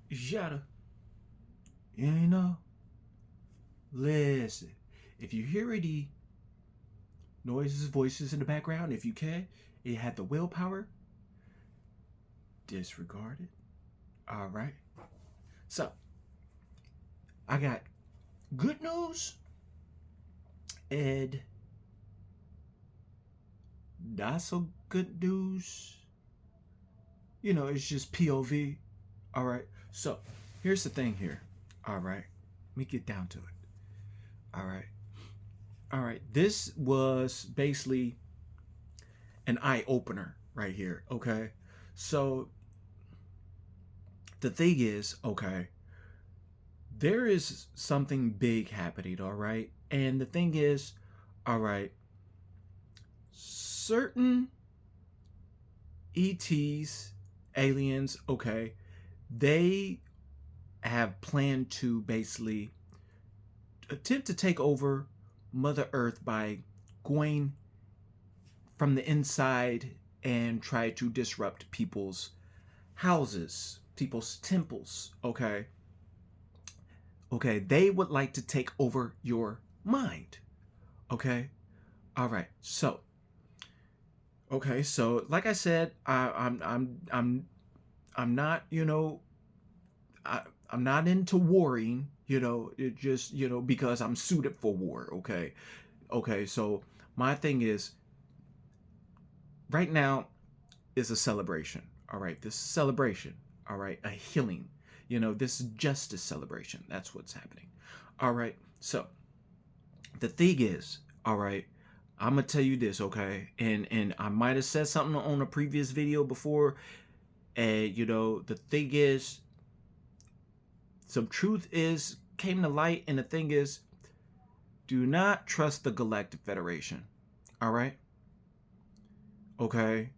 Yada. You know, listen. If you hear any noises, voices in the background, if you can, it had the willpower, disregard it. All right. So, I got good news and not so good news. You know, it's just POV. All right. So, here's the thing here. All right. Let me get down to it. All right. All right. This was basically an eye opener right here. Okay. So, the thing is, okay, there is something big happening. All right. And the thing is, all right, certain ETs, aliens, okay, they have planned to basically attempt to take over Mother Earth by going from the inside and try to disrupt people's houses, people's temples, okay? Okay, they would like to take over your mind, okay? All right, so, okay, so like I said, I'm not, I, I'm not into warring, it just, because I'm suited for war, okay? Okay, so my thing is right now is a celebration. All right, this celebration, all right, a healing. This justice celebration. That's what's happening. All right, so the thing is, all right, I'm gonna tell you this, okay, and I might have said something on a previous video before, and the thing is, some truth is came to light, and the thing is, do not trust the Galactic Federation. All right, okay,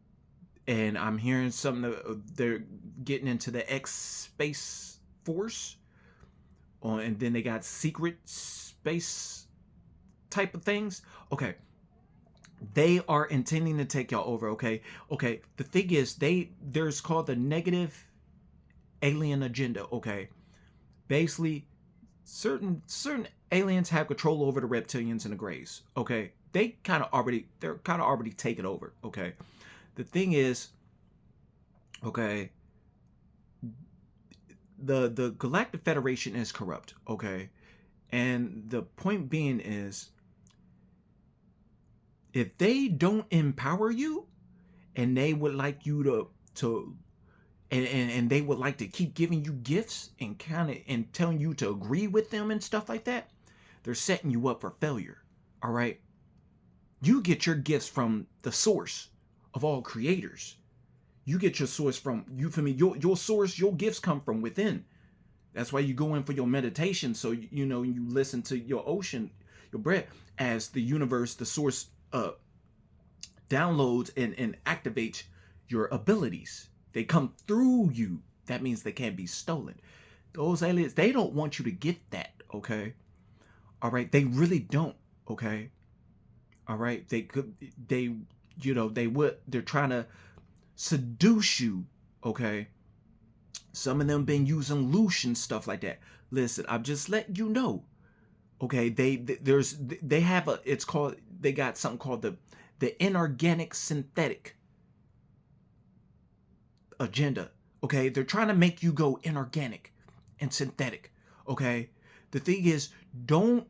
and I'm hearing something that they're getting into the X Space Force, and then they got secret space type of things. Okay, they are intending to take y'all over. Okay. The thing is, there's called the negative alien agenda. Okay, basically, certain aliens have control over the reptilians and the Greys. Okay, they're kind of already taken over. Okay, the thing is, okay, the Galactic Federation is corrupt, okay? And the point being is, if they don't empower you and they would like you to and they would like to keep giving you gifts and kind of and telling you to agree with them and stuff like that, they're setting you up for failure. All right? You get your gifts from the source of all creators. You get your source from you for me. Your source, your gifts come from within. That's why you go in for your meditation. So you listen to your ocean, your breath, as the universe, the source, downloads and activates your abilities. They come through you. That means they can't be stolen. Those aliens, they don't want you to get that. Okay, all right. They really don't. Okay, all right. They could. They would. They're trying to seduce you. Okay. Some of them been using loose and stuff like that. Listen, I'm just letting you know. Okay, they have they got something called the inorganic synthetic agenda. Okay, they're trying to make you go inorganic and synthetic. Okay, the thing is, don't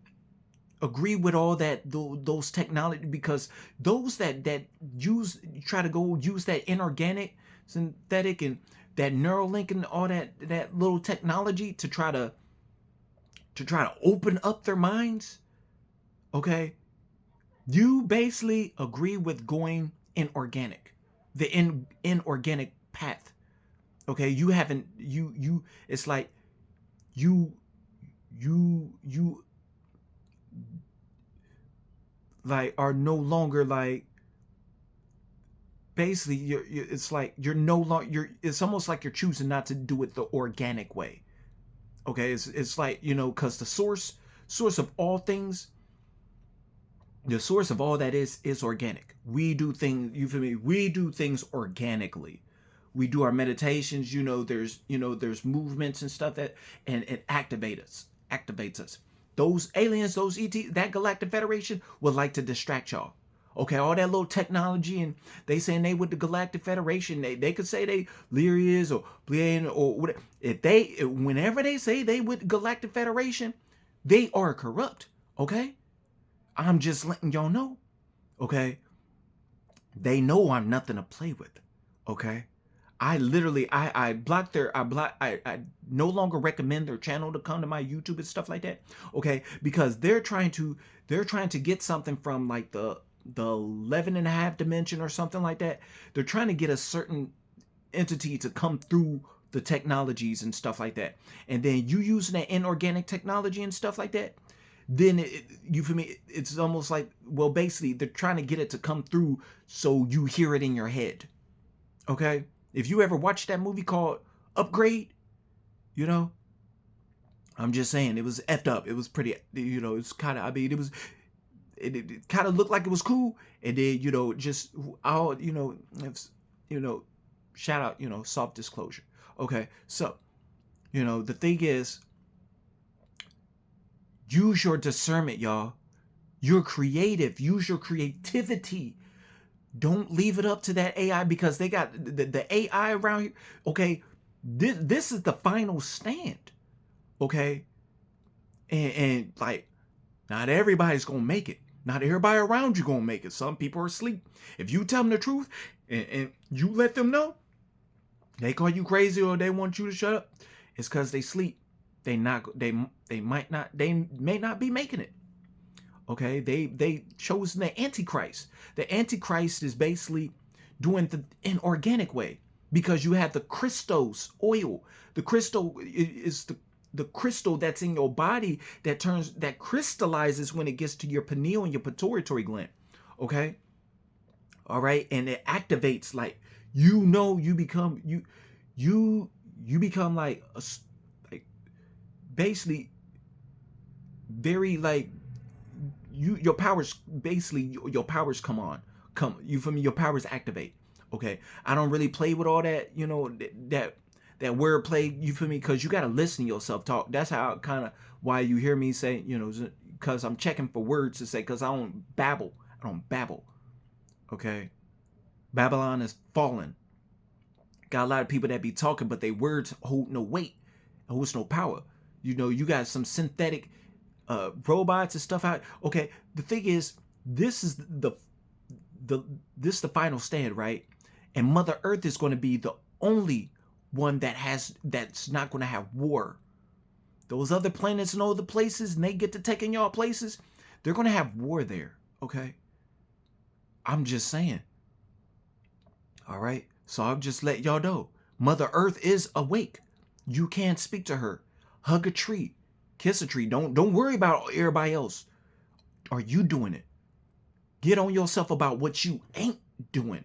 agree with all that those technology, because those that try to go use that inorganic synthetic and that Neuralink and all that little technology to try to open up their minds. Okay, you basically agree with going inorganic, the inorganic path. Okay, you haven't you it's like you like are no longer like, basically it's like you're no longer it's almost like you're choosing not to do it the organic way. Okay, it's like, because the source of all things, the source of all that is organic. We do things, you feel me, we do things organically. we do our meditations, there's movements and stuff and it activates us. Those aliens, those ET, that Galactic Federation would like to distract y'all. Okay, all that little technology, and they saying they with the Galactic Federation, they could say they Lyrians or Blian or whatever. Whenever they say they with Galactic Federation, they are corrupt. Okay, I'm just letting y'all know. Okay, they know I'm nothing to play with. Okay, I blocked I no longer recommend their channel to come to my YouTube and stuff like that. Okay, because they're trying to get something from like the 11 and a half dimension or something like that. They're trying to get a certain entity to come through the technologies and stuff like that. And then you using that inorganic technology and stuff like that, then you feel me? It's almost like, well, basically they're trying to get it to come through so you hear it in your head. Okay? If you ever watched that movie called Upgrade, I'm just saying it was effed up. It was pretty, it's kind of, I mean, it kind of looked like it was cool, and then just all shout out soft disclosure. Okay, so the thing is, use your discernment, y'all. You're creative. Use your creativity. Don't leave it up to that AI, because they got the AI around here. Okay, this is the final stand. Okay, and like, not everybody's gonna make it. Not everybody around you gonna make it. Some people are asleep. If you tell them the truth and you let them know, they call you crazy or they want you to shut up, it's because they sleep. They may not be making it. Okay, they chosen the Antichrist. The Antichrist is basically doing the inorganic way, because you have the Christos oil. The crystal is the crystal that's in your body that crystallizes when it gets to your pineal and your pituitary gland. Okay, all right, and it activates, like, you become like like basically very like your powers, basically your powers you feel me, your powers activate. Okay, I don't really play with all that, that word play, you feel me, because you got to listen to yourself talk. That's how kind of why you hear me say, because I'm checking for words to say, because I don't babble. Okay, Babylon is fallen. Got a lot of people that be talking, but they words hold no weight, holds no power. You got some synthetic robots and stuff out. Okay, the thing is, this is the final stand, right? And Mother Earth is going to be the only one that's not going to have war. Those other planets and other places, and they get to taking y'all places, they're going to have war there. Okay, I'm just saying. All right, so I'll just let y'all know, Mother Earth is awake. You can speak to her, hug a tree, kiss a tree. Don't worry about everybody else. Are you doing it? Get on yourself about what you ain't doing,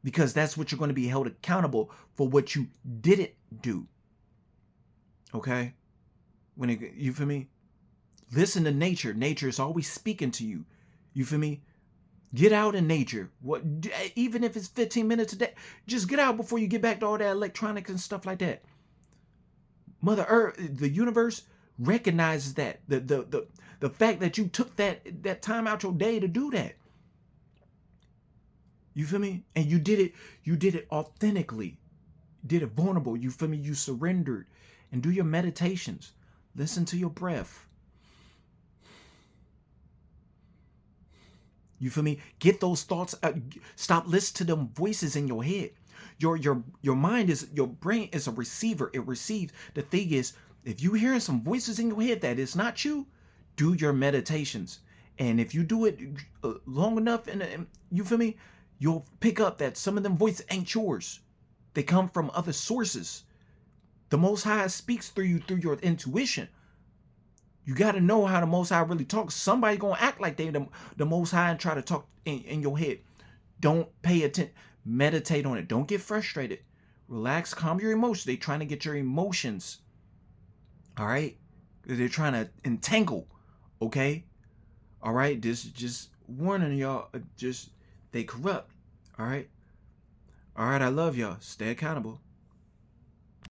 because that's what you're going to be held accountable for, what you didn't do. Okay? You feel me? Listen to nature. Nature is always speaking to you. You feel me? Get out in nature. Even if it's 15 minutes a day, just get out before you get back to all that electronics and stuff like that. Mother Earth, the universe recognizes that. The fact that you took that time out your day to do that. You feel me? And you did it authentically. You did it vulnerable. You feel me? You surrendered. And do your meditations. Listen to your breath. You feel me? Get those thoughts out. Stop listening to them voices in your head. Your mind your brain is a receiver. It receives. The thing is, if you hearing some voices in your head that is not you, do your meditations. And if you do it long enough, and you feel me, you'll pick up that some of them voices ain't yours. They come from other sources. The Most High speaks through you through your intuition. You got to know how the Most High really talks. Somebody going to act like they the Most High and try to talk in your head. Don't pay attention. Meditate on it. Don't get frustrated. Relax, calm your emotions. They're trying to get your emotions. All right? They're trying to entangle. Okay? All right? This just warning y'all. Just they corrupt. All right? All right, I love y'all. Stay accountable.